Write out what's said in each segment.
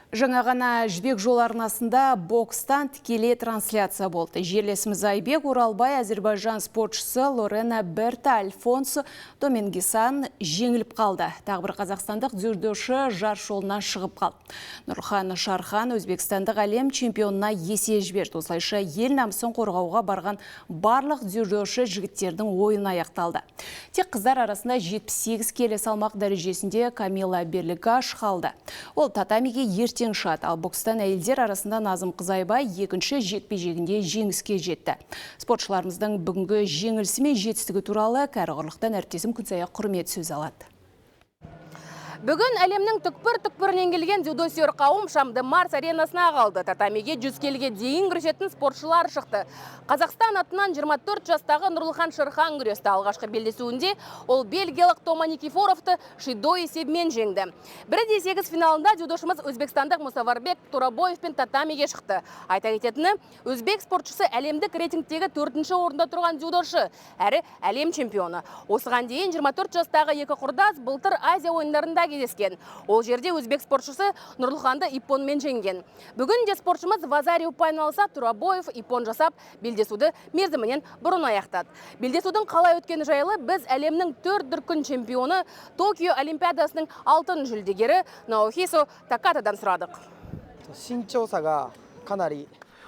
Жаңа ғана Жібек жол арнасында бокстан тікелей трансляция болды. Жерлесіміз Айбек Оралбай Әзербайжан спортшысы Лорена Берта Альфонсо Домингесан жеңіліп қалды. Тағы бір қазақстандық дзюдошы жарыс жолынан шығып қалды. Нұрхан Шархан Өзбекстандық әлем чемпионына есе жіберді. Осылайша ел намысын қорғауға барған барлық дзюдошы жігіттердің ойыны аяқталды. Тек қыздар арасында 78 келі салмақ дәрежесінде Камила Берлигаш қалды. Ол татамиге ертең шығады. Ал бокстан әйелдер арасында Назым Қызайбай екінші жекпе-жегінде жеңіске жетті. Спортшыларымыздың бүгінгі жеңілісі мен жетістігі туралы кәрі құрлықтан әріптесім Күнсая Құрмет сөз алады. Бүгін әлемнің түкпір-түкпірінен келген дзюдосүйер қауым Шамды Марс аренасына қалды. Татамиге 100 келіге дейін күресетін спортшылар шықты. Қазақстан атынан 24 жастағы Нұрлыхан Шырхан күресті. Алғашқы белдесуінде ол бельгиялық Тома Никифоровты шидо есебімен жеңді. 1-8 финалында дзюдошымыз өзбекстандық Мусаварбек Турабоевпен татамиге шықты. Айта кететіні, өзбек спортшысы әлемдік рейтингтегі 4-ші орында тұрған дзюдошы, әрі әлем чемпионы. Осыған дейін 24 жастағы екі құрдас былтыр Азия ойындарында кездескен. Ол жерде өзбек спортшысы Нұрлыханды иппонмен жеңген. Бүгін де спортшымыз Вазари ұпай алса, Турабоев иппон жасап, белдесуді мерзімінен бұрын аяқтады. Белдесудің қалай өткені жайлы біз әлемнің 4 дүркін чемпионы, Токио Олимпиадасының алтын жүлдегері Наохисо Такатадан сұрадық.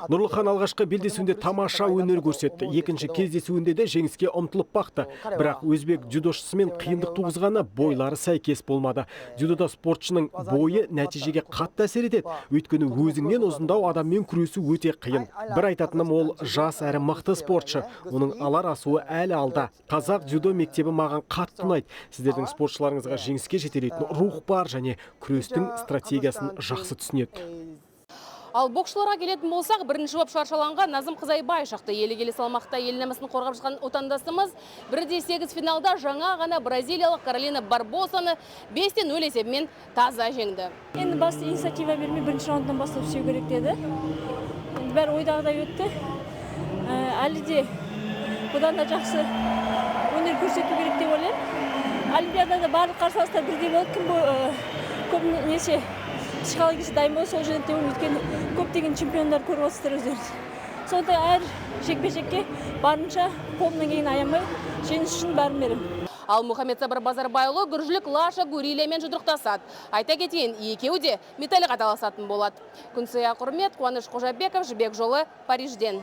Нұрлыхан алғашқы белдесуінде тамаша өнер көрсетті. Екінші кездесуінде де жеңіске ұмтылып бақты. Бірақ өзбек дзюдошысымен қиындық туғызғаны бойлары сәйкес болмады. Дзюдода спортшының бойы нәтижеге қатты әсер етеді. Өйткені өзіңнен ұзындау адаммен күресу өте қиын. Бір айтатыным, ол жас әрі мықты спортшы. Оның алар асуы әлі алда. Қазақ дзюдо мектебі маған қатты ұнайды. Сіздердің спортшыларыңызға жеңіске жетелейтін рух бар және күрестің стратегиясын жақсы түсінеді. Ал боксшыларға келетін болсақ, бірінші боп шаршаланған Назым Қызайбай шақты. Елі салмақта ел намысын қорғап жатқан отандасымыз 1-8 финалда жаңа ғана бразилиялық Каролина Барбосаны 5-0 есебімен таза жеңді. Енді басты инициатива бермей бірінші раундтан бастап түсеу керек деді. Бәрі ойдағыдай өтті. Әлі де бұдан да жақсы өнер көрсету керек деп ойлаймын. Олимпиадада барлық қарсыластар бірдей болды. Кім көбінесе психологиясы дайын болды, сол жерде өткен көптеген чемпиондар көріп отырсыздар өздеріңіз. Сондықтан әр жекпе-жекке барынша қолымнан келгенін аямай, жеңіс үшін бәрін беремін. Ал Мұхаммед Сабыр Базарбайұлы күржілік Лаша Гурилиямен жұдырықтасады. Айта кетейін, екеуі де металлға таласатын болады. Күнсая Құрмет, Қуаныш Қожабеков, Жібек жолы, Парижден.